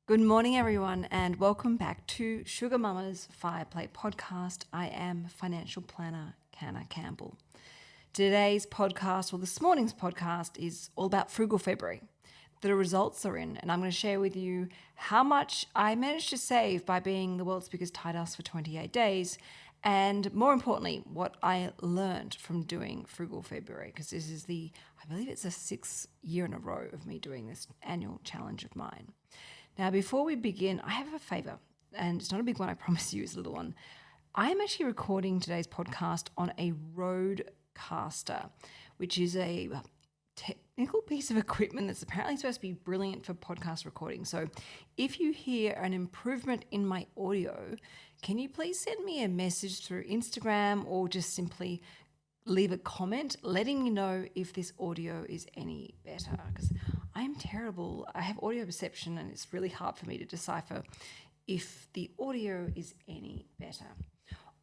Good morning, everyone, and welcome back to Sugar Mama's Fireplate Podcast. I am financial planner Canna Campbell. Today's podcast, or this morning's podcast, is all about Frugal February. The results are in, and I'm going to share with you how much I managed to save by being the world's biggest tight ass for 28 days, and more importantly, what I learned from doing Frugal February, because this is I believe it's the 6th year in a row of me doing this annual challenge of mine. Now, before we begin, I have a favor, and it's not a big one, I promise you, it's a little one. I am actually recording today's podcast on a Rodecaster, which is a technical piece of equipment that's apparently supposed to be brilliant for podcast recording. So if you hear an improvement in my audio, can you please send me a message through Instagram or just simply leave a comment letting me know if this audio is any better, because I'm terrible. I have audio perception and it's really hard for me to decipher if the audio is any better.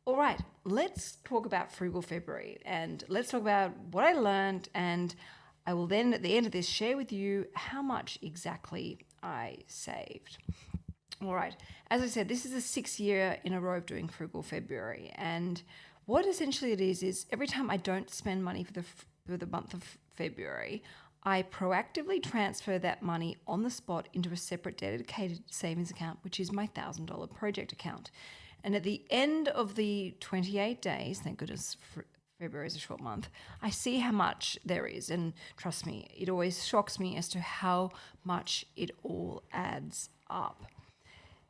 All right, let's talk about Frugal February and let's talk about what I learned, and I will then at the end of this share with you how much exactly I saved. All right, as I said, this is the 6th year in a row of doing Frugal February, and what essentially it is every time I don't spend money for the month of February, I proactively transfer that money on the spot into a separate dedicated savings account, which is my $1,000 project account. And at the end of the 28 days, thank goodness February is a short month, I see how much there is. And trust me, it always shocks me as to how much it all adds up.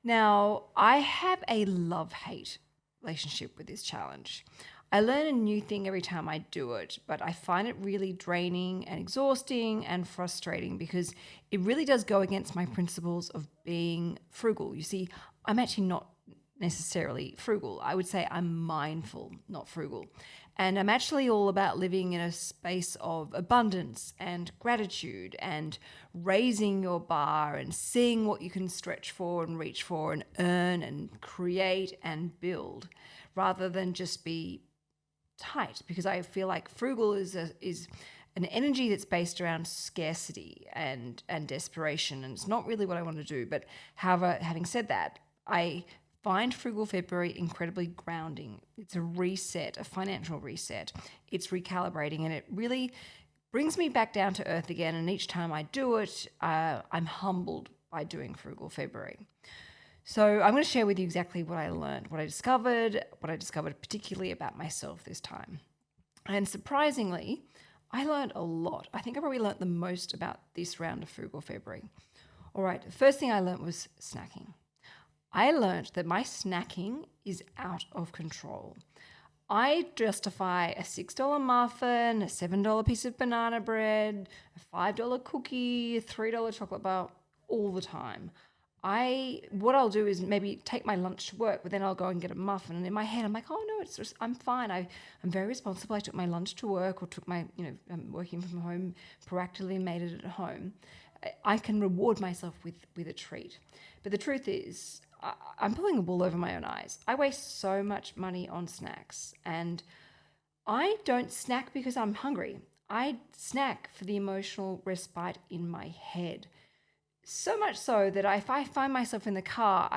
Now, I have a love-hate relationship with this challenge. I learn a new thing every time I do it, but I find it really draining and exhausting and frustrating because it really does go against my principles of being frugal. You see, I'm actually not necessarily frugal. I would say I'm mindful, not frugal. And I'm actually all about living in a space of abundance and gratitude and raising your bar and seeing what you can stretch for and reach for and earn and create and build, rather than just be tight, because I feel like frugal is an energy that's based around scarcity and desperation, and it's not really what I want to do. But however, having said that, I find Frugal February incredibly grounding. It's a reset, a financial reset. It's recalibrating, and it really brings me back down to earth again. And each time I do it, I'm humbled by doing Frugal February. So I'm going to share with you exactly what I learned, what I discovered particularly about myself this time. And surprisingly, I learned a lot. I think I probably learned the most about this round of Frugal February. All right, the first thing I learned was snacking. I learned that my snacking is out of control. I justify a $6 muffin, a $7 piece of banana bread, a $5 cookie, a $3 chocolate bar all the time. What I'll do is maybe take my lunch to work, but then I'll go and get a muffin. And in my head, I'm like, oh no, I'm fine. I'm very responsible. I took my lunch to work, or took my, I'm working from home, proactively made it at home. I can reward myself with a treat. But the truth is, I'm pulling the wool over my own eyes. I waste so much money on snacks, and I don't snack because I'm hungry. I snack for the emotional respite in my head. So much so that if I find myself in the car,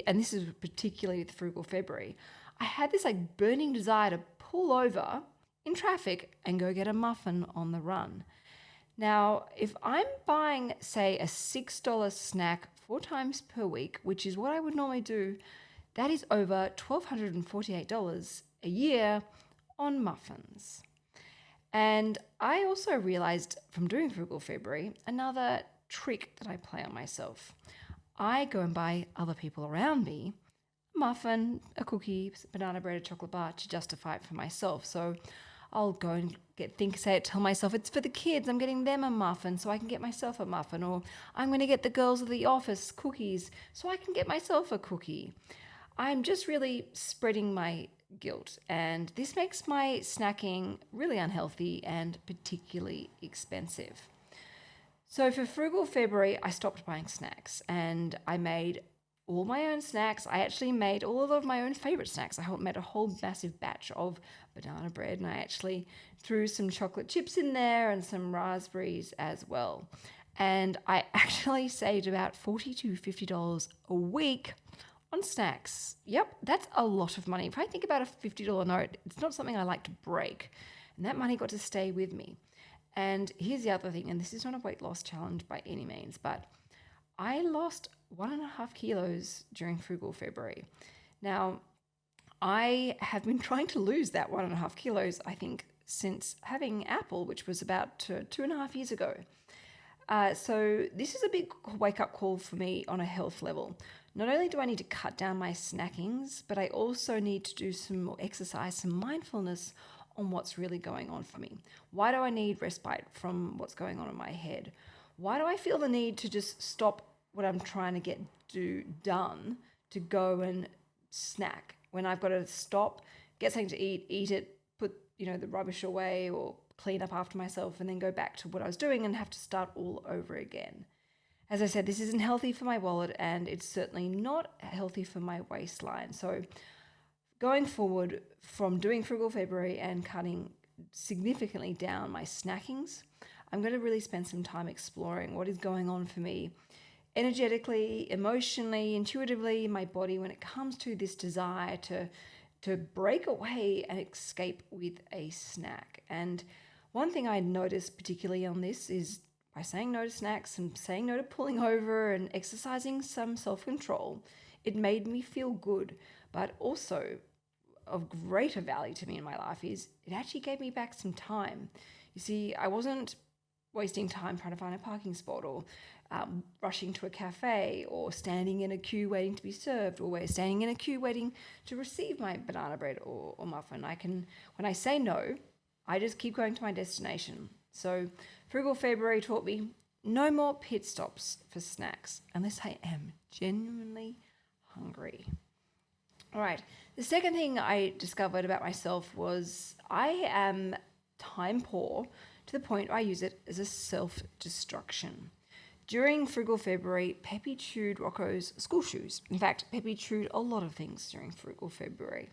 and this is particularly with Frugal February, I had this burning desire to pull over in traffic and go get a muffin on the run. Now, if I'm buying, say, a $6 snack 4 times per week, which is what I would normally do, that is over $1,248 a year on muffins. And I also realized from doing Frugal February another trick that I play on myself. I go and buy other people around me a muffin, a cookie, banana bread, a chocolate bar to justify it for myself. So I'll go and tell myself it's for the kids. I'm getting them a muffin so I can get myself a muffin, or I'm going to get the girls of the office cookies so I can get myself a cookie. I'm just really spreading my guilt, and this makes my snacking really unhealthy and particularly expensive. So for Frugal February, I stopped buying snacks and I made all my own snacks. I actually made all of my own favorite snacks. I made a whole massive batch of banana bread, and I actually threw some chocolate chips in there and some raspberries as well. And I actually saved about $40 to $50 a week on snacks. Yep, that's a lot of money. If I think about a $50 note, it's not something I like to break. And that money got to stay with me. And here's the other thing, and this is not a weight loss challenge by any means, but I lost 1.5 kilos during Frugal February. Now, I have been trying to lose that 1.5 kilos, I think, since having Apple, which was about 2.5 years ago. So this is a big wake-up call for me on a health level. Not only do I need to cut down my snackings, but I also need to do some more exercise, some mindfulness on what's really going on for me. Why do I need respite from what's going on in my head? Why do I feel the need to just stop what I'm trying to get done to go and snack when I've got to stop, get something to eat it, put the rubbish away or clean up after myself, and then go back to what I was doing and have to start all over again. As I said, this isn't healthy for my wallet, and it's certainly not healthy for my waistline. So going forward from doing Frugal February and cutting significantly down my snackings, I'm going to really spend some time exploring what is going on for me energetically, emotionally, intuitively, my body when it comes to this desire to break away and escape with a snack. And one thing I noticed particularly on this is by saying no to snacks and saying no to pulling over and exercising some self-control, it made me feel good. But also of greater value to me in my life is it actually gave me back some time. You see, I wasn't wasting time trying to find a parking spot or rushing to a cafe or standing in a queue waiting to be served or standing in a queue waiting to receive my banana bread or muffin. When I say no, I just keep going to my destination. So Frugal February taught me no more pit stops for snacks unless I am genuinely hungry. All right. The second thing I discovered about myself was I am time poor to the point I use it as a self-destruction. During Frugal February, Peppy chewed Rocco's school shoes. In fact, Peppy chewed a lot of things during Frugal February.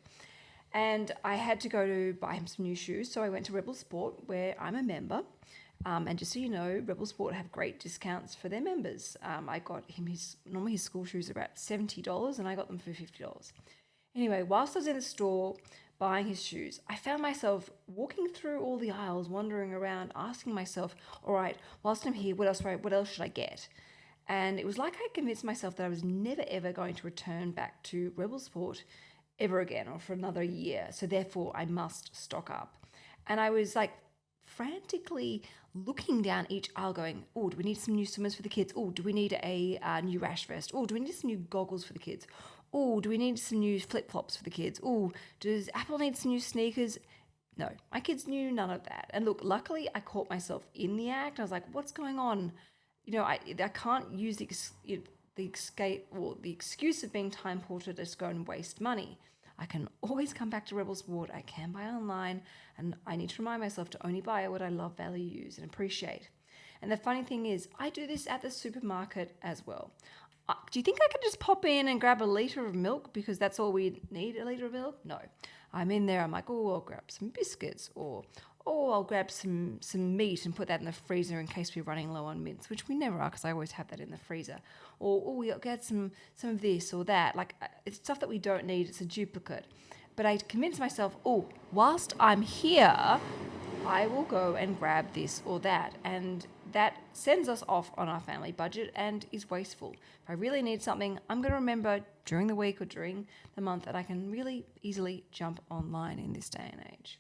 And I had to go to buy him some new shoes, so I went to Rebel Sport, where I'm a member. And just so you know, Rebel Sport have great discounts for their members. I got him normally his school shoes are about $70, and I got them for $50. Anyway, whilst I was in the store buying his shoes, I found myself walking through all the aisles, wandering around, asking myself, all right, whilst I'm here, what else should I get? And it was like I convinced myself that I was never, ever going to return back to Rebel Sport ever again or for another year. So therefore, I must stock up. And I was like frantically looking down each aisle going, oh, do we need some new swimmers for the kids? Oh, do we need a new rash vest? Oh, do we need some new goggles for the kids? Oh, do we need some new flip-flops for the kids? Oh, does Apple need some new sneakers? No, my kids knew none of that. And look, luckily I caught myself in the act. I was like, what's going on? I can't use the escape or the excuse of being time poor to just go and waste money. I can always come back to Rebel Sport. I can buy online, and I need to remind myself to only buy what I love, value, use, and appreciate. And the funny thing is, I do this at the supermarket as well. Do you think I could just pop in and grab a litre of milk because that's all we need, a litre of milk? No. I'm in there, I'm like, oh, I'll grab some biscuits, or I'll grab some meat and put that in the freezer in case we're running low on mince, which we never are because I always have that in the freezer. Or we'll get some of this or that. Like, it's stuff that we don't need, it's a duplicate. But I convinced myself, whilst I'm here, I will go and grab this or that. And that sends us off on our family budget and is wasteful. If I really need something, I'm going to remember during the week or during the month that I can really easily jump online in this day and age.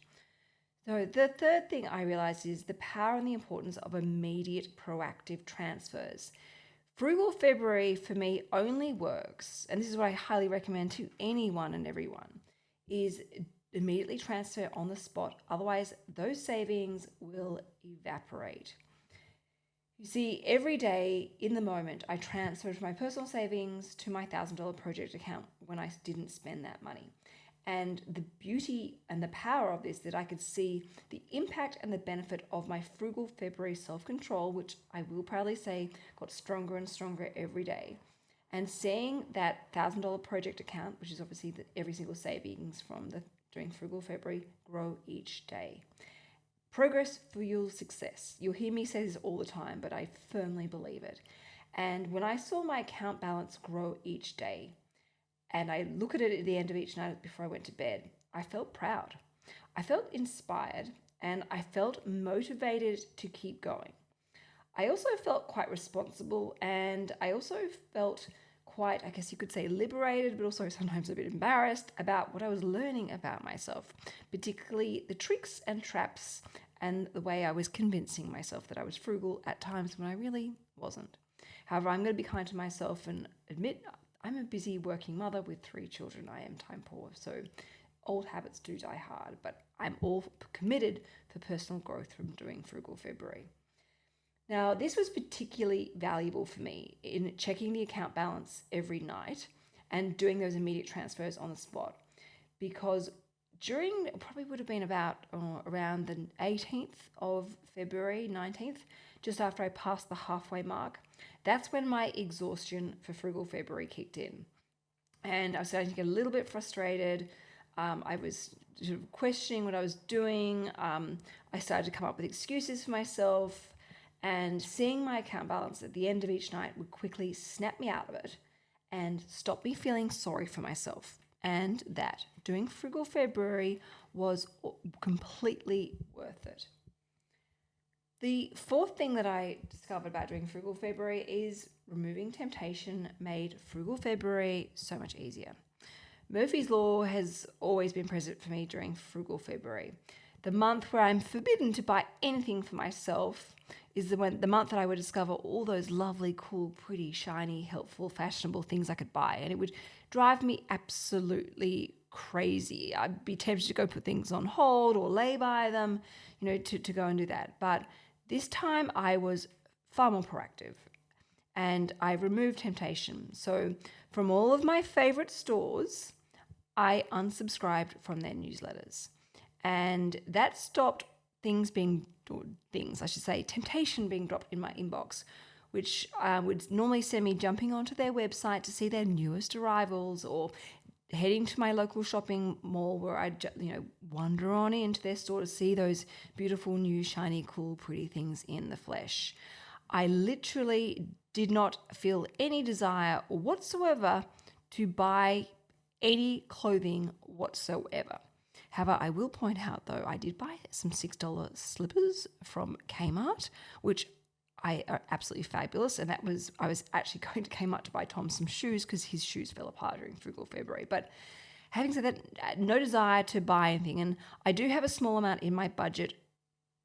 So the third thing I realized is the power and the importance of immediate proactive transfers. Frugal February for me only works, and this is what I highly recommend to anyone and everyone, is immediately transfer on the spot. Otherwise, those savings will evaporate. You see, every day in the moment, I transferred my personal savings to my $1,000 project account when I didn't spend that money. And the beauty and the power of this, that I could see the impact and the benefit of my Frugal February self-control, which I will proudly say got stronger and stronger every day. And seeing that $1,000 project account, which is obviously every single savings from during Frugal February, grow each day. Progress fuels success. You'll hear me say this all the time, but I firmly believe it. And when I saw my account balance grow each day, and I look at it at the end of each night before I went to bed, I felt proud. I felt inspired, and I felt motivated to keep going. I also felt quite responsible, and I also felt quite, I guess you could say, liberated, but also sometimes a bit embarrassed about what I was learning about myself, particularly the tricks and traps and the way I was convincing myself that I was frugal at times when I really wasn't. However, I'm going to be kind to myself and admit I'm a busy working mother with 3 children. I am time poor, so old habits do die hard, but I'm all committed for personal growth from doing Frugal February. Now, this was particularly valuable for me in checking the account balance every night and doing those immediate transfers on the spot, because probably would have been about around the 18th of February, 19th, just after I passed the halfway mark, that's when my exhaustion for Frugal February kicked in. And I was starting to get a little bit frustrated. I was sort of questioning what I was doing. I started to come up with excuses for myself. And seeing my account balance at the end of each night would quickly snap me out of it and stop me feeling sorry for myself. And that doing Frugal February was completely worth it. The fourth thing that I discovered about doing Frugal February is removing temptation made Frugal February so much easier. Murphy's Law has always been present for me during Frugal February. The month where I'm forbidden to buy anything for myself is the month that I would discover all those lovely, cool, pretty, shiny, helpful, fashionable things I could buy. And it would drive me absolutely crazy. I'd be tempted to go put things on hold or lay by them, to go and do that. But this time I was far more proactive and I removed temptation. So from all of my favorite stores, I unsubscribed from their newsletters. And that stopped temptation being dropped in my inbox, which would normally send me jumping onto their website to see their newest arrivals or heading to my local shopping mall where I'd wander on into their store to see those beautiful, new, shiny, cool, pretty things in the flesh. I literally did not feel any desire whatsoever to buy any clothing whatsoever. However, I will point out, though, I did buy some $6 slippers from Kmart, which are absolutely fabulous. And I was actually going to Kmart to buy Tom some shoes because his shoes fell apart during Frugal February. But having said that, no desire to buy anything. And I do have a small amount in my budget,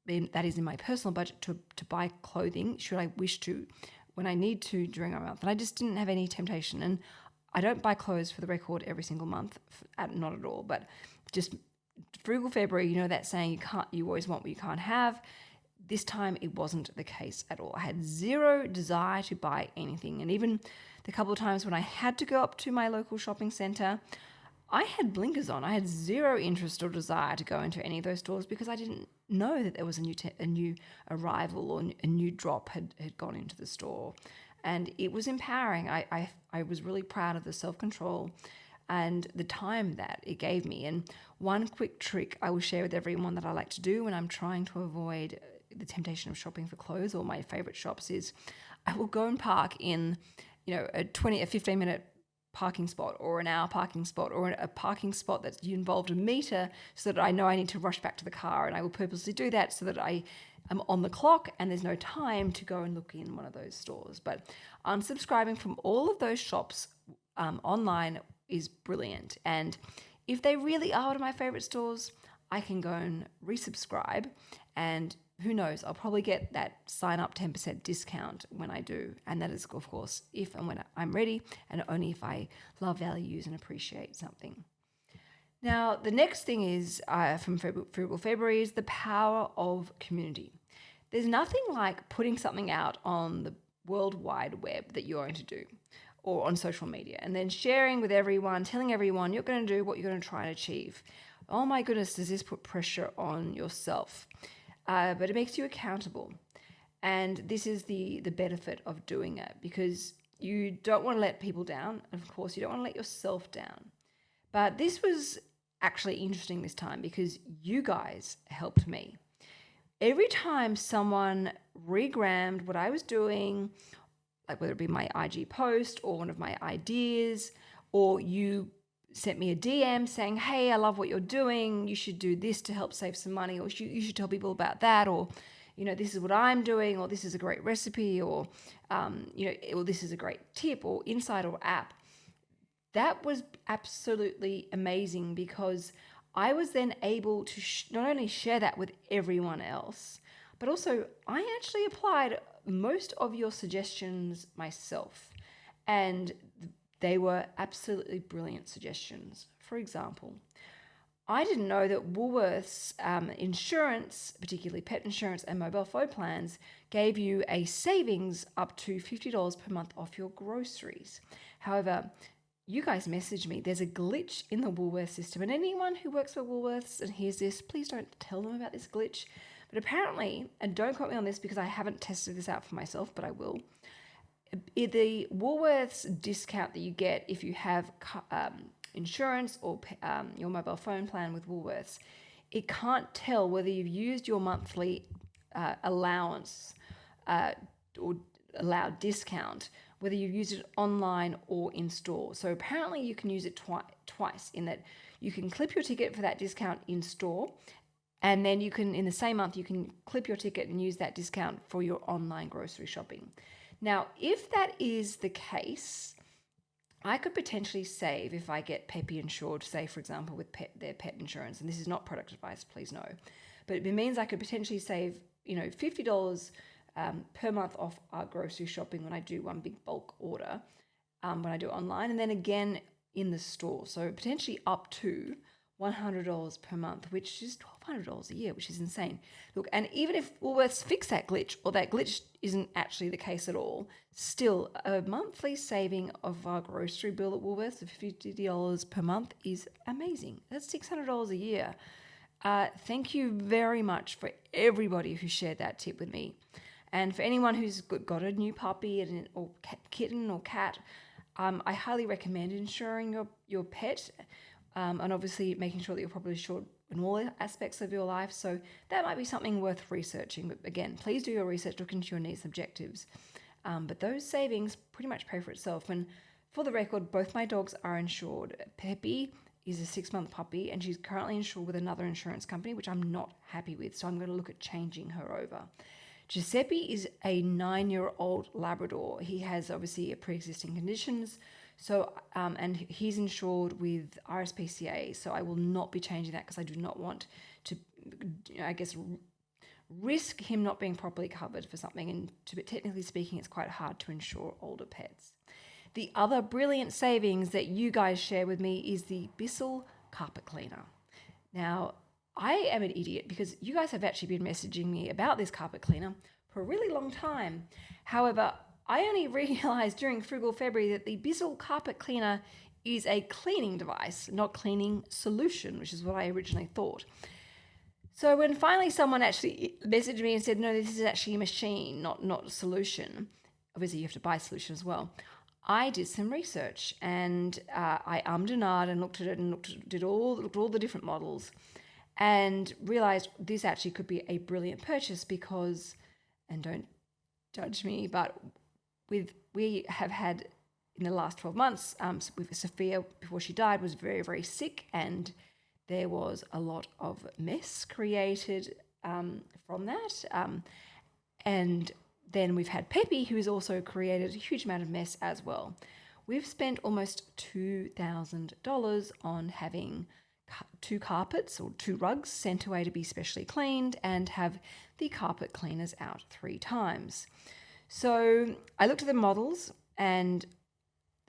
that is in my personal budget, to buy clothing, should I wish to, when I need to during a month. And I just didn't have any temptation. And I don't buy clothes, for the record, every single month, not at all. But just Frugal February, that saying, you always want what you can't have. This time it wasn't the case at all. I had zero desire to buy anything. And even the couple of times when I had to go up to my local shopping centre, I had blinkers on. I had zero interest or desire to go into any of those stores because I didn't know that there was a new arrival or a new drop had gone into the store. And it was empowering. I was really proud of the self-control and the time that it gave me. And one quick trick I will share with everyone that I like to do when I'm trying to avoid the temptation of shopping for clothes, or my favorite shops, is I will go and park in, a 15-minute parking spot or an hour parking spot or a parking spot that's involved a meter, so that I know I need to rush back to the car, and I will purposely do that so that I am on the clock and there's no time to go and look in one of those stores. But unsubscribing from all of those shops online is brilliant. And if they really are one of my favorite stores, I can go and resubscribe, and who knows, I'll probably get that sign up 10% discount when I do. And that is, of course, if and when I'm ready, and only if I love, values, and appreciate something. Now, the next thing is from Frugal February is the power of community. There's nothing like putting something out on the World Wide Web that you're going to do, or on social media, and then sharing with everyone, telling everyone you're going to do what you're going to try and achieve. Oh my goodness, does this put pressure on yourself? But it makes you accountable. And this is the benefit of doing it, because you don't want to let people down. And of course, you don't want to let yourself down. But this was actually interesting this time because you guys helped me. every time someone regrammed what I was doing, like whether it be my IG post or one of my ideas, or you sent me a DM saying, hey, I love what you're doing, you should do this to help save some money, or you should tell people about that, or this is what I'm doing, or this is a great recipe, or or this is a great tip or insight or app. That was absolutely amazing, because I was then able to not only share that with everyone else, but also I actually applied most of your suggestions myself, and they were absolutely brilliant suggestions. For example, I didn't know that Woolworths insurance, particularly pet insurance and mobile phone plans, gave you a savings up to $50 per month off your groceries. However, you guys messaged me. There's a glitch in the Woolworths system, and anyone who works for Woolworths and hears this, please don't tell them about this glitch. But apparently, and don't quote me on this because I haven't tested this out for myself, but I will. The Woolworths discount that you get if you have insurance or your mobile phone plan with Woolworths, it can't tell whether you've used your monthly allowance or allowed discount, whether you've used it online or in store. So apparently you can use it twice, in that you can clip your ticket for that discount in store, and then you can, in the same month, you can clip your ticket and use that discount for your online grocery shopping. Now, if that is the case, I could potentially save if I get Peppy insured, say, for example, with their pet insurance. And this is not product advice, please know. But it means I could potentially save, $50 per month off our grocery shopping when I do one big bulk order, when I do it online, and then again in the store. So potentially up to $100 per month, which is $1,200 a year, which is insane. Look, and even if Woolworths fix that glitch, or that glitch isn't actually the case at all, still a monthly saving of our grocery bill at Woolworths of $50 per month is amazing. That's $600 a year. Thank you very much for everybody who shared that tip with me. And for anyone who's got a new puppy or kitten or cat, I highly recommend insuring your pet, and obviously making sure that you're properly insured in all aspects of your life. So that might be something worth researching. But again, please do your research, look into your needs and objectives. But those savings pretty much pay for itself. And for the record, both my dogs are insured. Peppy is a 6-month puppy, and she's currently insured with another insurance company, which I'm not happy with. So I'm going to look at changing her over. Giuseppe is a 9-year-old Labrador. He has obviously a pre-existing conditions. So, and he's insured with RSPCA. So I will not be changing that, because I do not want to, risk him not being properly covered for something. And technically speaking, it's quite hard to insure older pets. The other brilliant savings that you guys share with me is the Bissell carpet cleaner. Now, I am an idiot, because you guys have actually been messaging me about this carpet cleaner for a really long time. However, I only realized during Frugal February that the Bissell carpet cleaner is a cleaning device, not cleaning solution, which is what I originally thought. So when finally someone actually messaged me and said, no, this is actually a machine, not a solution. Obviously, you have to buy a solution as well. I did some research, and I ummed and ahed and looked at it and looked at all the different models, and realized this actually could be a brilliant purchase, because, and don't judge me, but we have had in the last 12 months, with Sophia, before she died, was very, very sick, and there was a lot of mess created from that. And then we've had Peppy, who has also created a huge amount of mess as well. We've spent almost $2,000 on having 2 carpets or 2 rugs sent away to be specially cleaned, and have the carpet cleaners out 3 times. So I looked at the models, and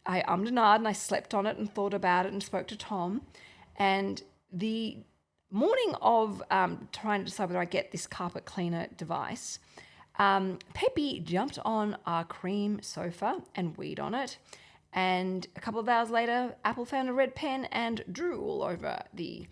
I ummed and ahed, and I slept on it and thought about it and spoke to Tom. And the morning of trying to decide whether I get this carpet cleaner device, Peppy jumped on our cream sofa and weed on it. And a couple of hours later, Apple found a red pen and drew all over the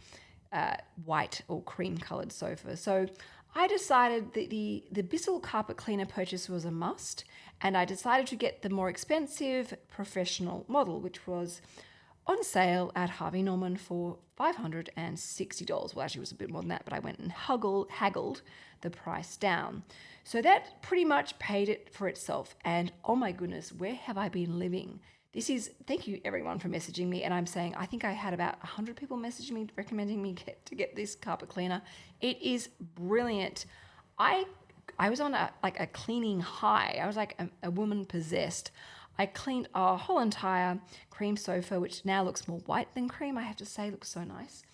white or cream-coloured sofa. So I decided that the Bissell carpet cleaner purchase was a must, and I decided to get the more expensive professional model, which was on sale at Harvey Norman for $560. Well, actually, it was a bit more than that, but I went and haggled the price down. So that pretty much paid it for itself. And oh my goodness, where have I been living? Thank you everyone for messaging me. And I'm saying, I think I had about 100 people messaging me, recommending me to get this carpet cleaner. It is brilliant. I was on a cleaning high. I was like a woman possessed. I cleaned our whole entire cream sofa, which now looks more white than cream, I have to say, looks so nice.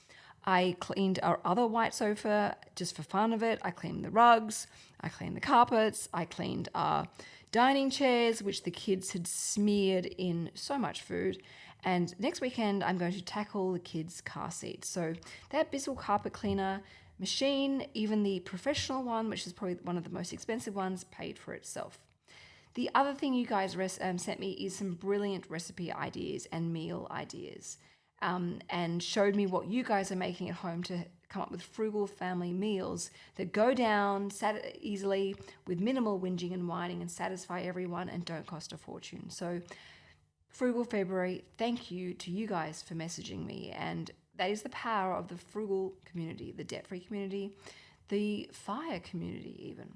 I cleaned our other white sofa just for fun of it. I cleaned the rugs. I cleaned the carpets. I cleaned our dining chairs, which the kids had smeared in so much food. And next weekend, I'm going to tackle the kids' car seats. So that Bissell carpet cleaner machine, even the professional one, which is probably one of the most expensive ones, paid for itself. The other thing you guys sent me is some brilliant recipe ideas and meal ideas, and showed me what you guys are making at home to come up with frugal family meals that go down easily with minimal whinging and whining and satisfy everyone and don't cost a fortune. So Frugal February, thank you to you guys for messaging me. And that is the power of the frugal community, the debt-free community, the FIRE community even.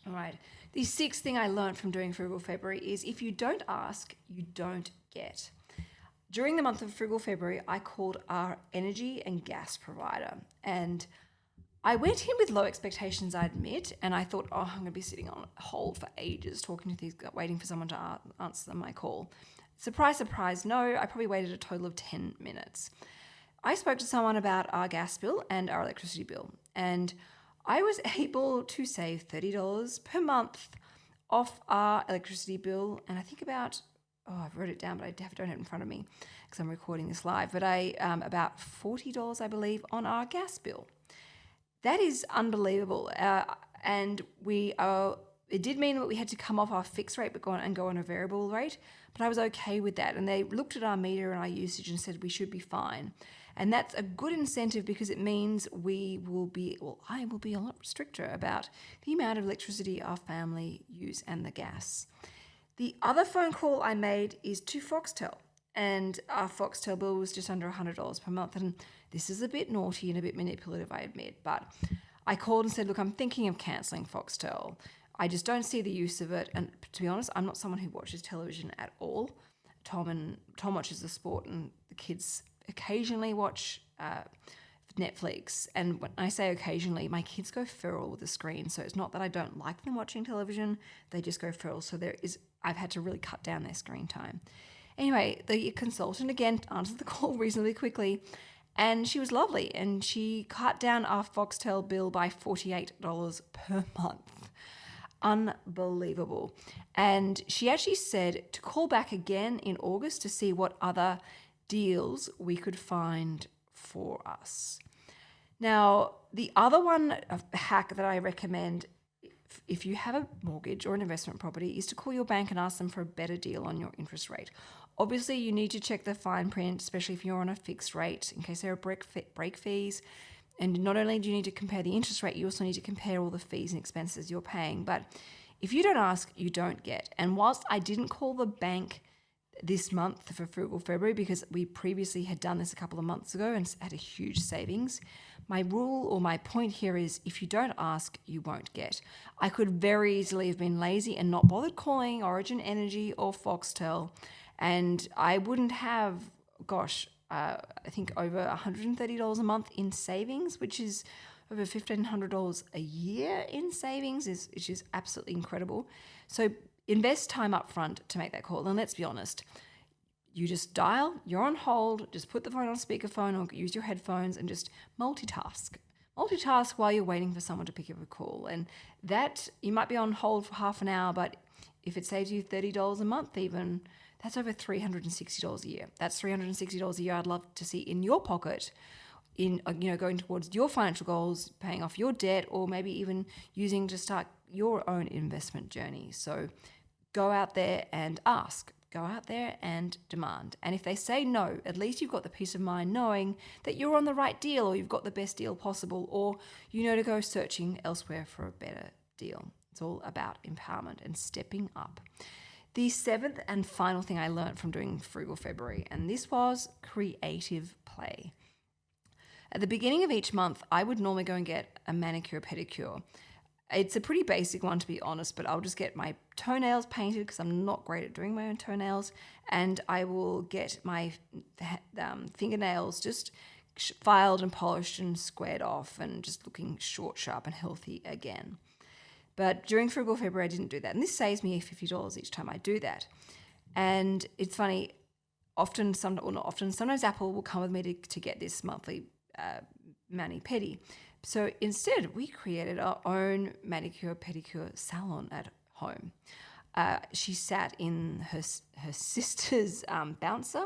All right. The sixth thing I learned from doing Frugal February is if you don't ask, you don't get. During the month of Frugal February, I called our energy and gas provider, and I went in with low expectations, I admit, and I thought, I'm going to be sitting on hold for ages talking to these, waiting for someone to answer my call. Surprise, surprise, no, I probably waited a total of 10 minutes. I spoke to someone about our gas bill and our electricity bill, and I was able to save $30 per month off our electricity bill, and I think about, I've wrote it down, but I don't have it in front of me because I'm recording this live, but about $40, I believe, on our gas bill. That is unbelievable, and it did mean that we had to come off our fixed rate but go on a variable rate, but I was okay with that, and they looked at our meter and our usage and said we should be fine. And that's a good incentive because it means I will be a lot stricter about the amount of electricity our family use and the gas. The other phone call I made is to Foxtel, and our Foxtel bill was just under $100 per month. And this is a bit naughty and a bit manipulative, I admit, but I called and said, look, I'm thinking of cancelling Foxtel. I just don't see the use of it. And to be honest, I'm not someone who watches television at all. Tom watches the sport, and the kids occasionally watch Netflix. And when I say occasionally, my kids go feral with the screen. So it's not that I don't like them watching television. They just go feral. So I've had to really cut down their screen time. Anyway, the consultant again answered the call reasonably quickly, and she was lovely. And she cut down our Foxtel bill by $48 per month. Unbelievable. And she actually said to call back again in August to see what other deals we could find for us. Now, the other hack that I recommend if you have a mortgage or an investment property is to call your bank and ask them for a better deal on your interest rate. Obviously, you need to check the fine print, especially if you're on a fixed rate, in case there are break fees. And not only do you need to compare the interest rate, you also need to compare all the fees and expenses you're paying. But if you don't ask, you don't get. And whilst I didn't call the bank this month for Frugal February because we previously had done this a couple of months ago and had a huge savings, my rule or my point here is if you don't ask, you won't get. I could very easily have been lazy and not bothered calling Origin Energy or Foxtel, and I wouldn't have, I think over $130 a month in savings, which is over $1,500 a year in savings, which is absolutely incredible. So invest time up front to make that call. And let's be honest, you just dial, you're on hold, just put the phone on speakerphone or use your headphones and just multitask. Multitask while you're waiting for someone to pick up a call. And that, you might be on hold for half an hour, but if it saves you $30 a month even, that's over $360 a year. That's $360 a year I'd love to see in your pocket, in going towards your financial goals, paying off your debt, or maybe even using to start your own investment journey. So go out there and ask. Go out there and demand. And if they say no, at least you've got the peace of mind knowing that you're on the right deal or you've got the best deal possible, or to go searching elsewhere for a better deal. It's all about empowerment and stepping up. The seventh and final thing I learned from doing Frugal February, and this was creative play. At the beginning of each month, I would normally go and get a manicure pedicure. It's a pretty basic one, to be honest, but I'll just get my toenails painted because I'm not great at doing my own toenails, and I will get my fingernails just filed and polished and squared off and just looking short, sharp and healthy again. But during Frugal February, I didn't do that. And this saves me $50 each time I do that. And it's funny, sometimes Apple will come with me to get this monthly mani-pedi. So instead, we created our own manicure pedicure salon at home. She sat in her sister's bouncer,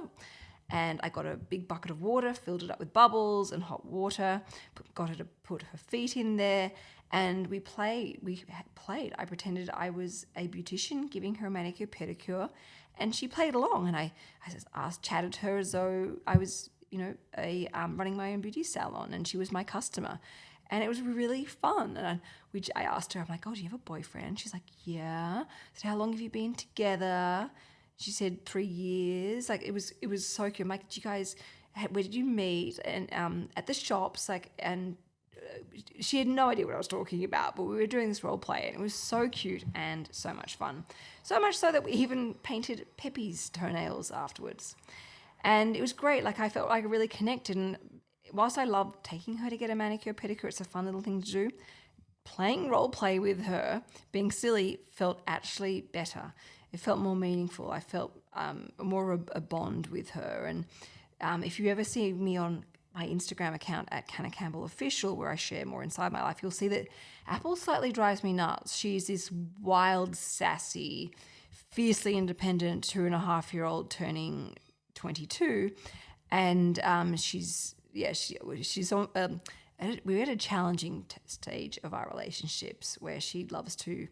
and I got a big bucket of water, filled it up with bubbles and hot water, got her to put her feet in there, and we played. I pretended I was a beautician giving her a manicure pedicure, and she played along. And I just chatted to her as though I was, running my own beauty salon, and she was my customer. And it was really fun. And I asked her, I'm like, oh, do you have a boyfriend? She's like, yeah. I said, how long have you been together? She said 3 years. Like, it was so cute. I'm like, where did you meet? And at the shops, she had no idea what I was talking about, but we were doing this role play, and it was so cute and so much fun. So much so that we even painted Peppy's toenails afterwards. And it was great. Like, I felt like I really connected. And whilst I love taking her to get a manicure, pedicure, it's a fun little thing to do, playing role play with her, being silly, felt actually better. It felt more meaningful. I felt more a bond with her. And if you ever see me on my Instagram account at Canna Campbell Official, where I share more inside my life, you'll see that Apple slightly drives me nuts. She's this wild, sassy, fiercely independent 2.5-year-old turning 22, and she's on. We're at a challenging stage of our relationships where she loves to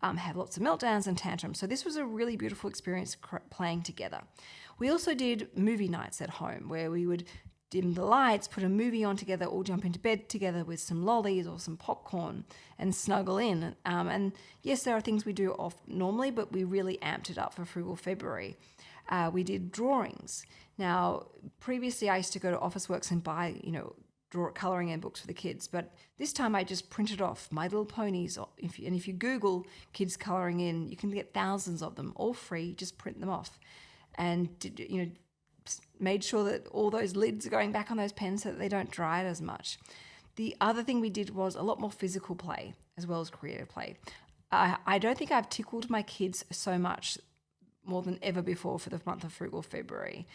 have lots of meltdowns and tantrums. So this was a really beautiful experience playing together. We also did movie nights at home where we would dim the lights, put a movie on together, all jump into bed together with some lollies or some popcorn and snuggle in. And yes, there are things we do off normally, but we really amped it up for Frugal February. We did drawings. Now, previously I used to go to Officeworks and buy, colouring in books for the kids, but this time I just printed off My Little Ponies. If you Google kids colouring in, you can get thousands of them, all free. Just print them off, and made sure that all those lids are going back on those pens so that they don't dry it as much. The other thing we did was a lot more physical play as well as creative play. I don't think I've tickled my kids so much more than ever before for the month of Frugal February.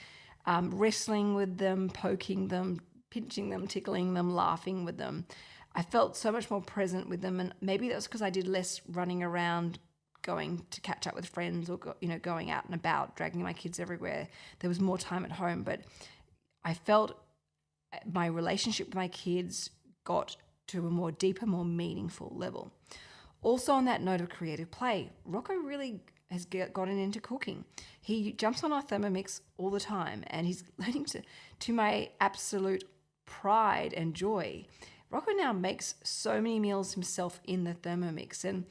Wrestling with them, poking them, pinching them, tickling them, laughing with them. I felt so much more present with them, and maybe that was because I did less running around going to catch up with friends or going out and about, dragging my kids everywhere. There was more time at home, but I felt my relationship with my kids got to a more deeper, more meaningful level. Also, on that note of creative play, Rocco really has gotten into cooking. He jumps on our Thermomix all the time, and he's learning to my absolute pride and joy. Rocco now makes so many meals himself in the Thermomix, and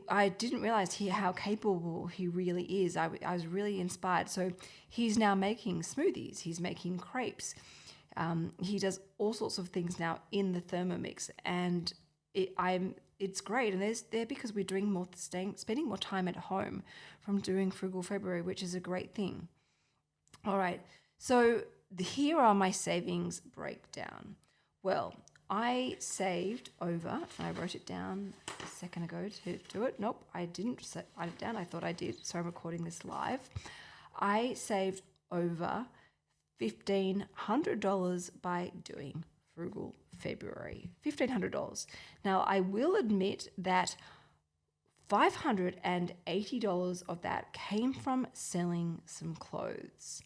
I didn't realize how capable he really is. I was really inspired. So he's now making smoothies. He's making crepes. He does all sorts of things now in the Thermomix, and it's great. And they're because we're spending more time at home from doing Frugal February, which is a great thing. All right. So here are my savings breakdown. Well, I saved over, I wrote it down a second ago to do it. Nope, I didn't write it down. I thought I did, so I'm recording this live. I saved over $1,500 by doing Frugal February. $1,500. Now, I will admit that $580 of that came from selling some clothes.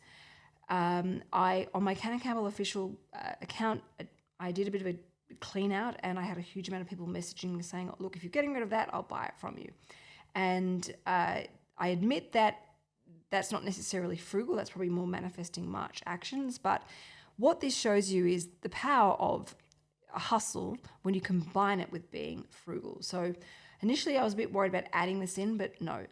On my Canna Campbell Official account, I did a bit of a clean out, and I had a huge amount of people messaging saying, look, if you're getting rid of that, I'll buy it from you. And I admit that that's not necessarily frugal. That's probably more manifesting March actions. But what this shows you is the power of a hustle when you combine it with being frugal. So initially I was a bit worried about adding this in, but no.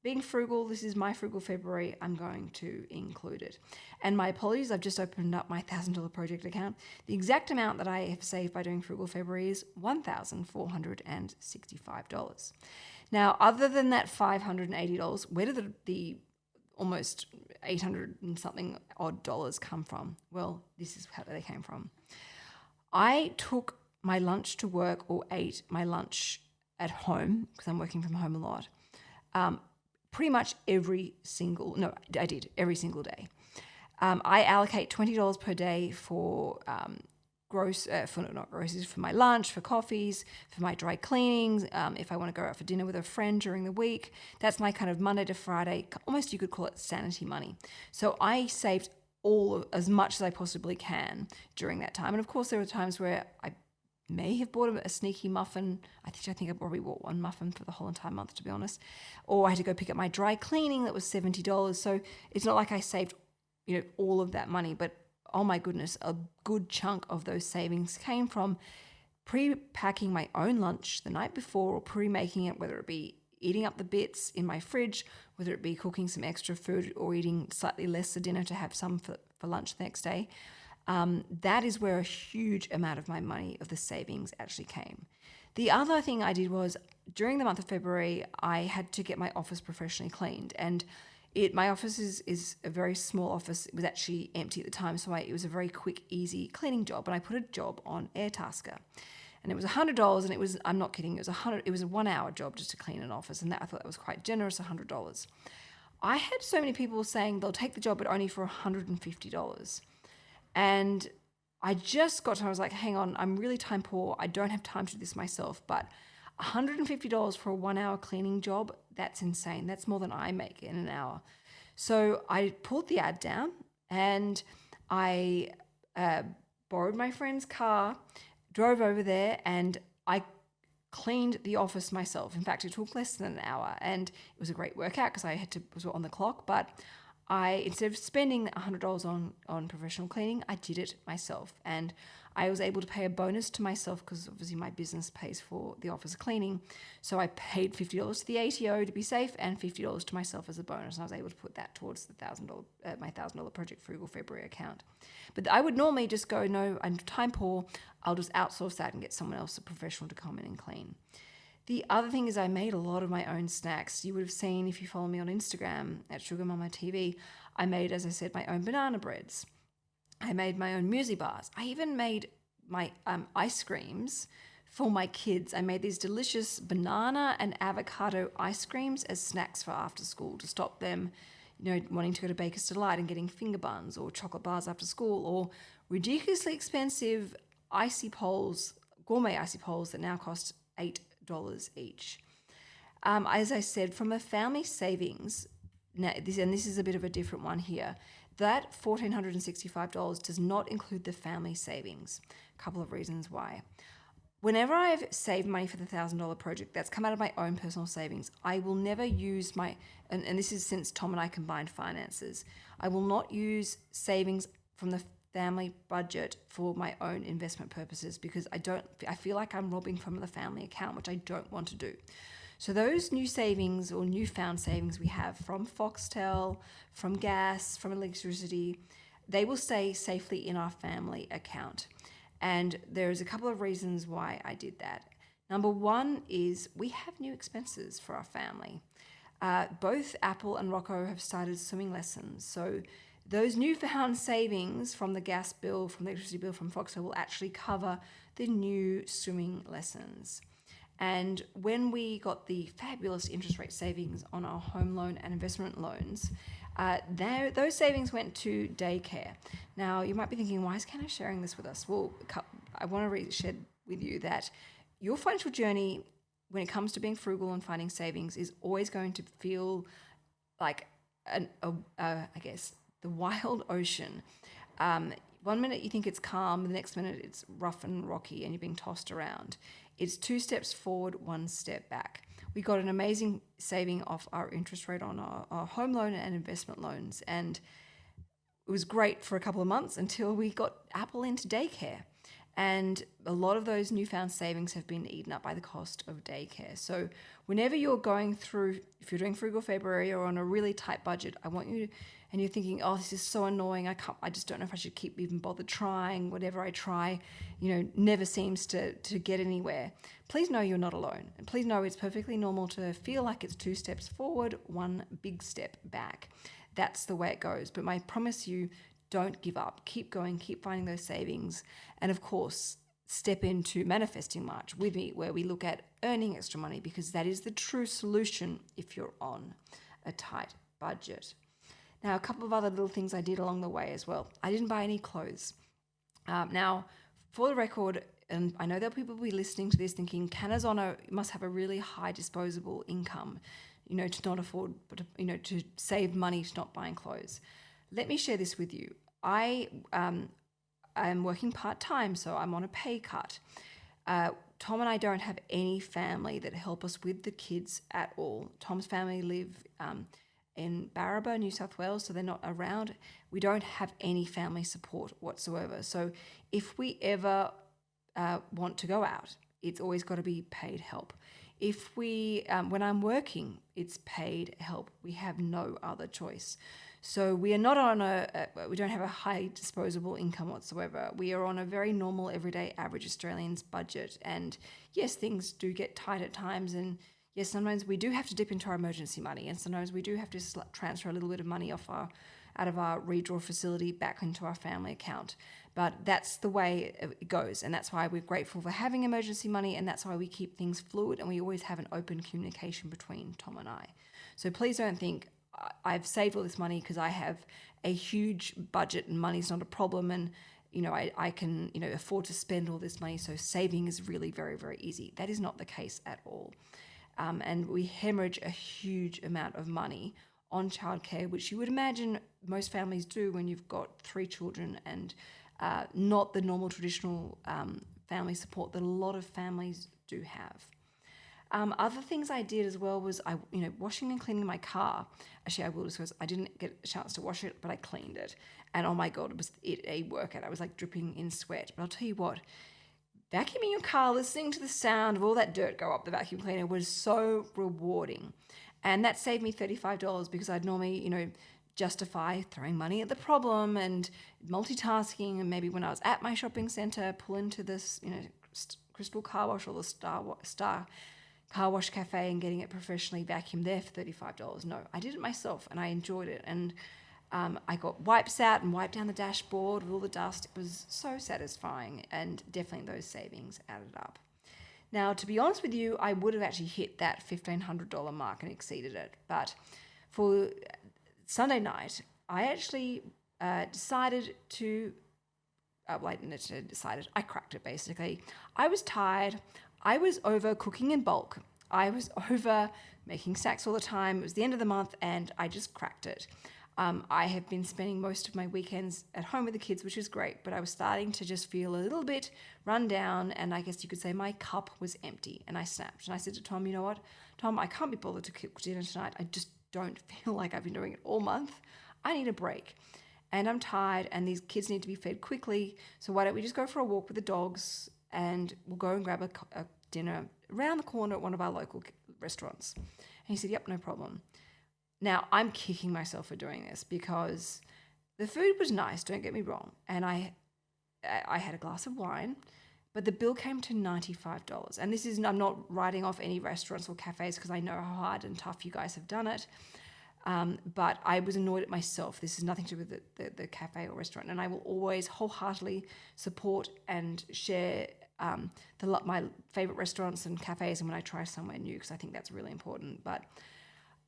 being frugal, this is my Frugal February, I'm going to include it. And my apologies, I've just opened up my $1,000 project account. The exact amount that I have saved by doing Frugal February is $1,465. Now, other than that $580, where did the almost 800 and something odd dollars come from? Well, this is how they came from. I took my lunch to work or ate my lunch at home because I'm working from home a lot. Pretty much every single day. I allocate $20 per day for groceries, for my lunch, for coffees, for my dry cleanings. If I want to go out for dinner with a friend during the week, that's my kind of Monday to Friday, almost you could call it sanity money. So I saved as much as I possibly can during that time. And of course, there were times where I may have bought a sneaky muffin. I think I probably bought one muffin for the whole entire month, to be honest. Or I had to go pick up my dry cleaning that was $70. So it's not like I saved, all of that money, but oh my goodness, a good chunk of those savings came from pre-packing my own lunch the night before or pre-making it, whether it be eating up the bits in my fridge, whether it be cooking some extra food or eating slightly less for dinner to have some for lunch the next day. That is where a huge amount of my money, of the savings, actually came. The other thing I did was, during the month of February, I had to get my office professionally cleaned. And my office is a very small office. It was actually empty at the time, so it was a very quick, easy cleaning job. And I put a job on Airtasker. And it was $100, and I'm not kidding, it was a 1 hour job just to clean an office. And I thought that was quite generous, $100. I had so many people saying they'll take the job, but only for $150. And I just got to, I was like, hang on, I'm really time poor. I don't have time to do this myself, but $150 for a 1 hour cleaning job, that's insane. That's more than I make in an hour. So I pulled the ad down and I borrowed my friend's car, drove over there, and I cleaned the office myself. In fact, it took less than an hour, and it was a great workout because was on the clock, but instead of spending $100 on professional cleaning, I did it myself. And I was able to pay a bonus to myself because obviously my business pays for the office cleaning. So I paid $50 to the ATO to be safe and $50 to myself as a bonus. And I was able to put that towards the my $1,000 Project Frugal February account. But I would normally just go, no, I'm time poor. I'll just outsource that and get someone else, a professional, to come in and clean. The other thing is I made a lot of my own snacks. You would have seen, if you follow me on Instagram at Sugar Mama TV, I made, as I said, my own banana breads. I made my own muesli bars. I even made my ice creams for my kids. I made these delicious banana and avocado ice creams as snacks for after school to stop them, wanting to go to Baker's Delight and getting finger buns or chocolate bars after school, or ridiculously expensive gourmet icy poles that now cost $8 each. As I said, from a family savings, now this is a bit of a different one here, that $1,465 does not include the family savings. A couple of reasons why. Whenever I've saved money for the $1,000 project, that's come out of my own personal savings. I will never use and this is since Tom and I combined finances, I will not use savings from the family budget for my own investment purposes because I feel like I'm robbing from the family account, which I don't want to do. So those new savings or newfound savings we have from Foxtel, from gas, from electricity, they will stay safely in our family account. And there's a couple of reasons why I did that. Number one is we have new expenses for our family. Both Apple and Rocco have started swimming lessons. So those newfound savings from the gas bill, from the electricity bill, from Foxtel will actually cover the new swimming lessons. And when we got the fabulous interest rate savings on our home loan and investment loans, those savings went to daycare. Now, you might be thinking, why is Kenna sharing this with us? Well, I want to share with you that your financial journey, when it comes to being frugal and finding savings, is always going to feel like, I guess, the wild ocean. 1 minute you think it's calm, the next minute it's rough and rocky and you're being tossed around. It's 2 steps forward, 1 step back. We got an amazing saving off our interest rate on our home loan and investment loans. And it was great for a couple of months until we got Apple into daycare. And a lot of those newfound savings have been eaten up by the cost of daycare. So whenever you're going through, if you're doing Frugal February or on a really tight budget, I want you to, and you're thinking, oh, this is so annoying. I just don't know if I should keep even bother trying. Whatever I try, never seems to get anywhere. Please know you're not alone. And please know it's perfectly normal to feel like it's 2 steps forward, 1 big step back. That's the way it goes. But I promise you, don't give up. Keep going, keep finding those savings. And of course, step into Manifesting March with me, where we look at earning extra money, because that is the true solution if you're on a tight budget. Now, a couple of other little things I did along the way as well. I didn't buy any clothes. Now, for the record, and I know there'll people be listening to this thinking, Canna's must have a really high disposable income, to not afford, to save money to not buying clothes. Let me share this with you. I am working part-time, so I'm on a pay cut. Tom and I don't have any family that help us with the kids at all. Tom's family live in Barraba, New South Wales, so they're not around. We don't have any family support whatsoever. So if we ever want to go out, it's always got to be paid help. If when I'm working, it's paid help. We have no other choice. So we are not on we don't have a high disposable income whatsoever. We are on a very normal, everyday, average Australian's budget. And yes, things do get tight at times. And yes, sometimes we do have to dip into our emergency money. And sometimes we do have to transfer a little bit of money out of our redraw facility back into our family account. But that's the way it goes. And that's why we're grateful for having emergency money. And that's why we keep things fluid. And we always have an open communication between Tom and I. So please don't think, I've saved all this money because I have a huge budget and money's not a problem, and I can afford to spend all this money, so saving is really very, very easy. That is not the case at all. And we hemorrhage a huge amount of money on childcare, which you would imagine most families do when you've got 3 children and not the normal traditional family support that a lot of families do have. Other things I did as well was washing and cleaning my car. Actually, I will discuss. I didn't get a chance to wash it, but I cleaned it, and oh my god, was it a workout! I was like dripping in sweat. But I'll tell you what, vacuuming your car, listening to the sound of all that dirt go up the vacuum cleaner was so rewarding, and that saved me $35 because I'd normally justify throwing money at the problem and multitasking, and maybe when I was at my shopping centre, pull into this Crystal Car Wash or the Star Car Wash Cafe and getting it professionally vacuumed there for $35. No, I did it myself and I enjoyed it. And I got wipes out and wiped down the dashboard with all the dust. It was so satisfying, and definitely those savings added up. Now, to be honest with you, I would have actually hit that $1,500 mark and exceeded it. But for Sunday night, I actually decided to, I cracked it basically. I was tired. I was over cooking in bulk. I was over making snacks all the time. It was the end of the month and I just cracked it. I have been spending most of my weekends at home with the kids, which is great, but I was starting to just feel a little bit run down, and I guess you could say my cup was empty, and I snapped. And I said to Tom, you know what, Tom, I can't be bothered to cook dinner tonight. I just don't feel like I've been doing it all month. I need a break. And I'm tired, and these kids need to be fed quickly, so why don't we just go for a walk with the dogs, and we'll go and grab a dinner around the corner at one of our local restaurants. And he said, yep, no problem. Now, I'm kicking myself for doing this because the food was nice, don't get me wrong, and I had a glass of wine, but the bill came to $95. And this is, I'm not writing off any restaurants or cafes because I know how hard and tough you guys have done it, but I was annoyed at myself. This is nothing to do with the cafe or restaurant, and I will always wholeheartedly support and share my favorite restaurants and cafes and when I try somewhere new, because I think that's really important. But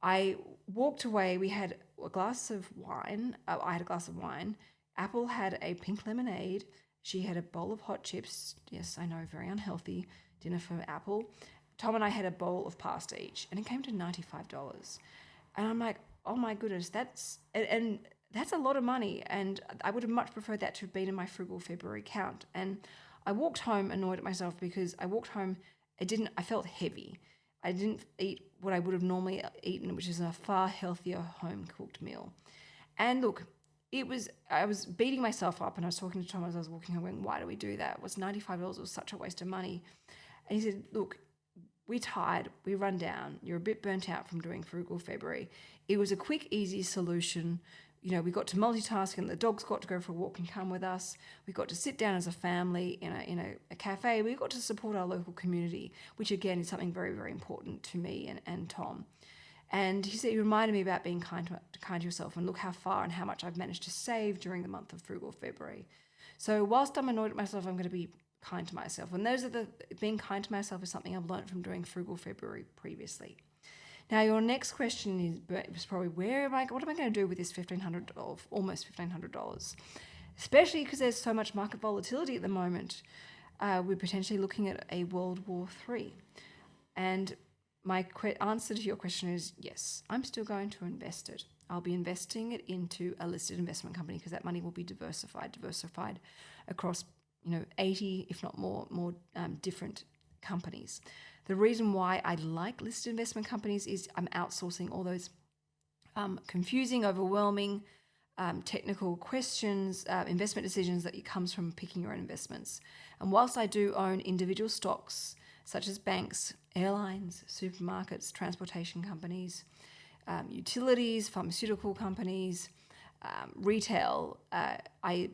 I walked away. We had a glass of wine. I had a glass of wine. Apple had a pink lemonade. She had a bowl of hot chips. Yes, I know, very unhealthy dinner for Apple. Tom and I had a bowl of pasta each, and it came to $95. And I'm like, oh my goodness, that's a lot of money. And I would have much preferred that to have been in my Frugal February count. And I walked home annoyed at myself because I walked home, I felt heavy. I didn't eat what I would have normally eaten, which is a far healthier home-cooked meal. And look, I was beating myself up, and I was talking to Tom as I was walking home, going, why do we do that? It was $95. It was such a waste of money. And he said, look, we're tired, we run down, you're a bit burnt out from doing Frugal February. It was a quick, easy solution. We got to multitask, and the dogs got to go for a walk and come with us. We got to sit down as a family in a cafe. We got to support our local community, which again is something very, very important to me and Tom. And he said, he reminded me about being kind to yourself, and look how far and how much I've managed to save during the month of Frugal February. So whilst I'm annoyed at myself, I'm going to be kind to myself. And being kind to myself is something I've learned from doing Frugal February previously. Now, your next question is probably, what am I going to do with this almost $1,500? Especially because there's so much market volatility at the moment. We're potentially looking at a World War III. And my answer to your question is yes, I'm still going to invest it. I'll be investing it into a listed investment company because that money will be diversified across 80, if not more different companies. The reason why I like listed investment companies is I'm outsourcing all those confusing, overwhelming, technical questions, investment decisions that comes from picking your own investments. And whilst I do own individual stocks, such as banks, airlines, supermarkets, transportation companies, utilities, pharmaceutical companies, retail, I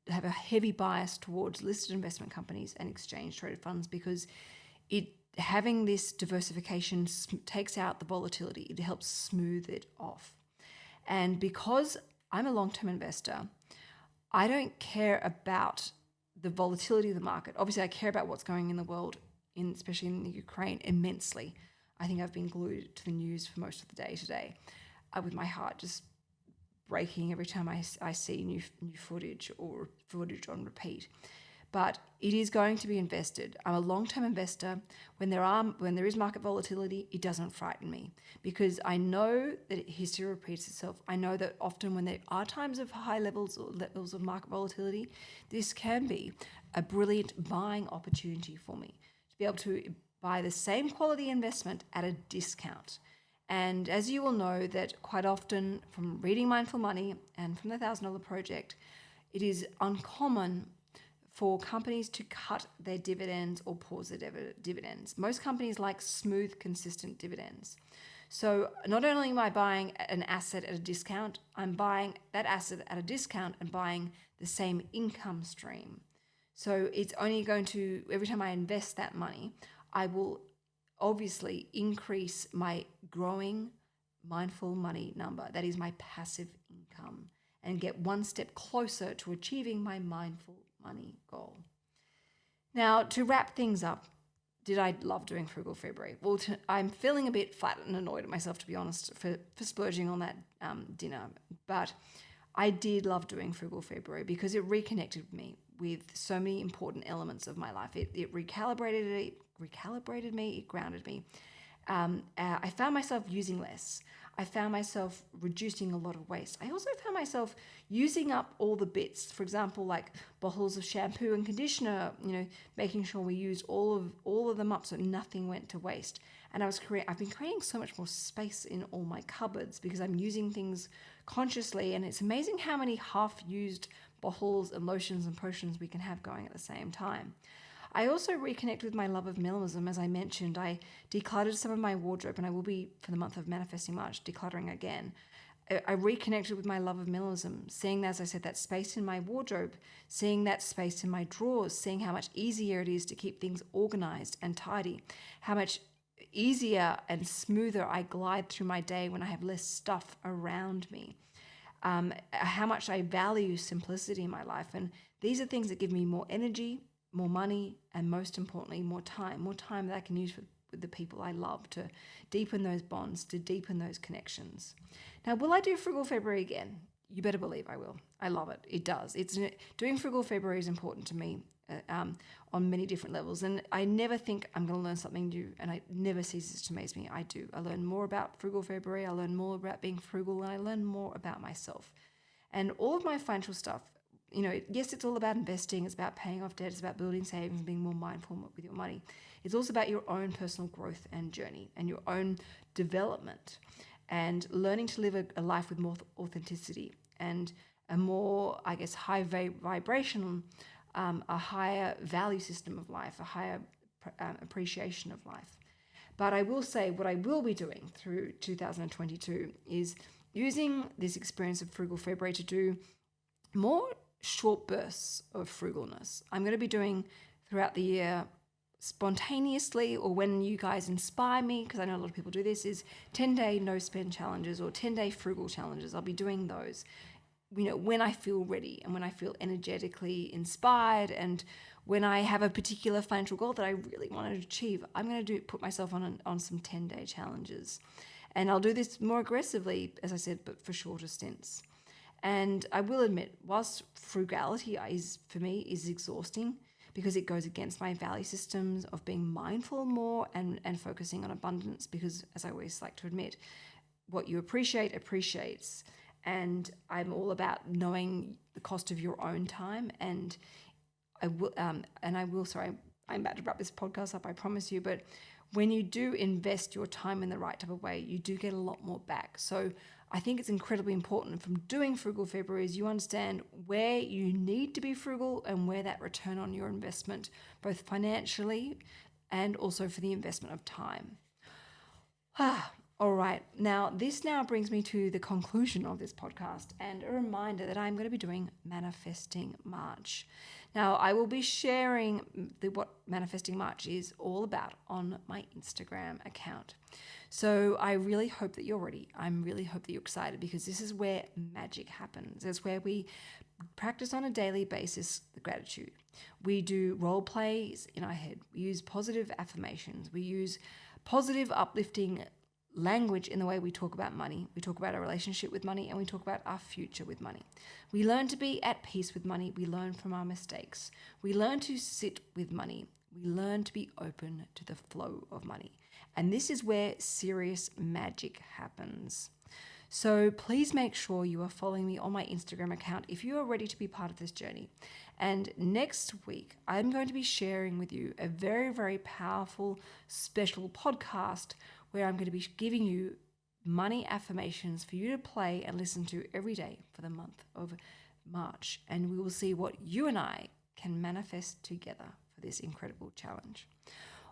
have a heavy bias towards listed investment companies and exchange traded funds because having this diversification takes out the volatility. It helps smooth it off. And because I'm a long-term investor, I don't care about the volatility of the market. Obviously, I care about what's going in the world, especially in the Ukraine, immensely. I think I've been glued to the news for most of the day today, with my heart just breaking every time I see new footage or footage on repeat. But it is going to be invested. I'm a long-term investor. When there is market volatility, it doesn't frighten me because I know that history repeats itself. I know that often when there are times of high levels of market volatility, this can be a brilliant buying opportunity for me to be able to buy the same quality investment at a discount. And as you will know that quite often from reading Mindful Money and from the $1,000 Project, it is uncommon for companies to cut their dividends or pause their dividends. Most companies like smooth, consistent dividends. So not only am I buying an asset at a discount, I'm buying that asset at a discount and buying the same income stream. So it's only going to, every time I invest that money, I will obviously increase my growing Mindful Money number. That is my passive income, and get one step closer to achieving my Mindful Money goal. Now, to wrap things up, did I love doing Frugal February? Well, I'm feeling a bit flat and annoyed at myself, to be honest, for splurging on that dinner. But I did love doing Frugal February because it reconnected me with so many important elements of my life. It recalibrated me, it grounded me. I found myself using less. I found myself reducing a lot of waste. I also found myself using up all the bits. For example, like bottles of shampoo and conditioner, making sure we used all of them up so nothing went to waste. And I've been creating so much more space in all my cupboards because I'm using things consciously. And it's amazing how many half-used bottles and lotions and potions we can have going at the same time. I also reconnect with my love of minimalism. As I mentioned, I decluttered some of my wardrobe, and I will be, for the month of Manifesting March, decluttering again. I reconnected with my love of minimalism, seeing, as I said, that space in my wardrobe, seeing that space in my drawers, seeing how much easier it is to keep things organized and tidy, how much easier and smoother I glide through my day when I have less stuff around me, how much I value simplicity in my life. And these are things that give me more energy, more money, and most importantly, more time that I can use with the people I love to deepen those bonds, to deepen those connections. Now, will I do Frugal February again? You better believe I will. I love it. It does. Doing Frugal February is important to me on many different levels. And I never think I'm going to learn something new, and it never ceases to amaze me. I do. I learn more about Frugal February. I learn more about being frugal, and I learn more about myself. And all of my financial stuff, yes, it's all about investing. It's about paying off debt. It's about building savings and being more mindful with your money. It's also about your own personal growth and journey and your own development. and learning to live a life with more authenticity and a more, I guess, high vibration, a higher value system of life, a higher appreciation of life. But I will say what I will be doing through 2022 is using this experience of Frugal February to do more short bursts of frugalness. I'm going to be doing throughout the year spontaneously, or when you guys inspire me, because I know a lot of people do this, is 10-day no spend challenges or 10-day frugal challenges. I'll be doing those, when I feel ready and when I feel energetically inspired, and when I have a particular financial goal that I really want to achieve. I'm going to put myself on some 10-day challenges, and I'll do this more aggressively, as I said, but for shorter stints. And I will admit, whilst frugality for me is exhausting, because it goes against my value systems of being mindful more and focusing on abundance, because, as I always like to admit, what you appreciate appreciates. And I'm all about knowing the cost of your own time. And I'm about to wrap this podcast up, I promise you, but when you do invest your time in the right type of way, you do get a lot more back. So I think it's incredibly important from doing Frugal February is you understand where you need to be frugal and where that return on your investment, both financially and also for the investment of time. All right. Now, this now brings me to the conclusion of this podcast and a reminder that I'm going to be doing Manifesting March. Now, I will be sharing what Manifesting March is all about on my Instagram account. So I really hope that you're ready. I really hope that you're excited, because this is where magic happens. It's where we practice on a daily basis the gratitude. We do role plays in our head. We use positive affirmations. We use positive, uplifting language in the way we talk about money. We talk about our relationship with money, and we talk about our future with money. We learn to be at peace with money. We learn from our mistakes. We learn to sit with money. We learn to be open to the flow of money. And this is where serious magic happens. So please make sure you are following me on my Instagram account if you are ready to be part of this journey. And next week, I'm going to be sharing with you a very, very powerful special podcast where I'm going to be giving you money affirmations for you to play and listen to every day for the month of March. And we will see what you and I can manifest together for this incredible challenge.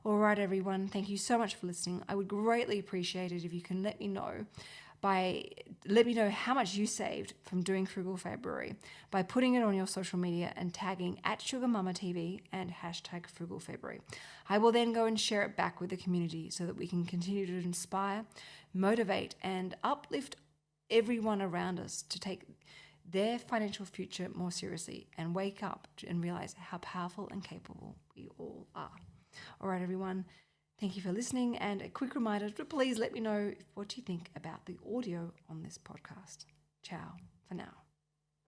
All right, everyone. Thank you so much for listening. I would greatly appreciate it if you can let me know how much you saved from doing Frugal February by putting it on your social media and tagging @SugarMamaTV and #FrugalFebruary. I will then go and share it back with the community so that we can continue to inspire, motivate, and uplift everyone around us to take their financial future more seriously and wake up and realize how powerful and capable we all are. All right, everyone. Thank you for listening, and a quick reminder to please let me know what you think about the audio on this podcast. Ciao for now.